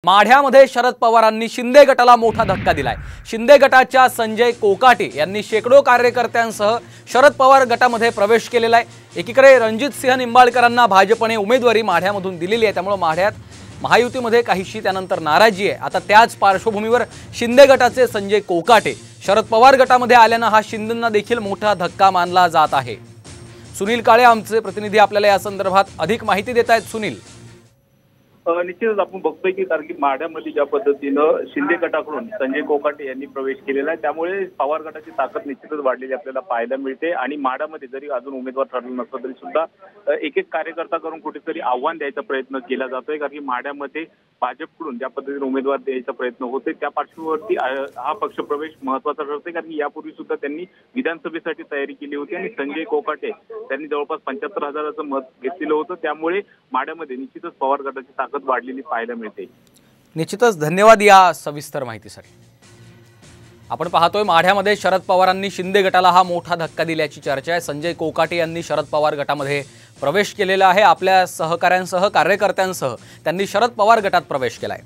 माढ्यामध्ये शरद पवारांनी शिंदे गटाला मोठा धक्का दिलाय। शिंदे गटाच्या संजय कोकाटे यांनी शेकडो कार्यकर्त्यांसह शरद पवार गटामध्ये प्रवेश केलेला आहे। एकीकडे रणजितसिंह निंबाळकरांना भाजपने उमेदवारी माढ्यामधून दिलेली आहे, त्यामुळे माढ्यात महायुतीमध्ये काहीशी त्यानंतर नाराजी आहे। आता त्याच पार्श्वभूमीवर शिंदे गटाचे संजय कोकाटे शरद पवार गटामध्ये आल्याने हा शिंदेंना देखील मोठा धक्का मानला जात आहे। सुनील काळे आमचे प्रतिनिधी आपल्याला या संदर्भात अधिक माहिती देत आहेत। सुनील, निश्चितच आपण बघतोय की कारण की माढ्यामध्ये ज्या पद्धतीनं शिंदे गटाकडून संजय कोकाटे यांनी प्रवेश केलेला आहे, त्यामुळे पवार गटाची ताकद निश्चितच वाढलेली आपल्याला पाहायला मिळते। आणि माढ्यामध्ये जरी अजून उमेदवार ठरला नसला तरी सुद्धा एक एक कार्यकर्ता करून कुठेतरी आव्हान द्यायचा प्रयत्न केला जातोय, कारण की माढ्यामध्ये भाजपकडून ज्या पद्धतीने उमेदवार द्यायचा प्रयत्न होते त्या पार्श्वभूमीवरती हा पक्ष प्रवेश महत्वाचा ठरतोय, कारण की यापूर्वी सुद्धा त्यांनी विधानसभेसाठी तयारी केली होती आणि संजय कोकाटे त्यांनी जवळपास 75,000चं मत घेतलेलं होतं। त्यामुळे माढ्यामध्ये निश्चितच पवार गटाची ताकद वाढलेली पाहायला मिळते। निश्चितच धन्यवाद या सविस्तर माहितीसाठी। आपण पाहतोय माढ्यामध्ये शरद पवारांनी शिंदे गटाला हा मोठा धक्का दिल्याची चर्चा आहे। संजय कोकाटे यांनी शरद पवार गटामध्ये प्रवेश केलेला आहे। आपल्या सहकाऱ्यांसह कार्यकर्त्यांसह त्यांनी शरद पवार गटात प्रवेश केलाय।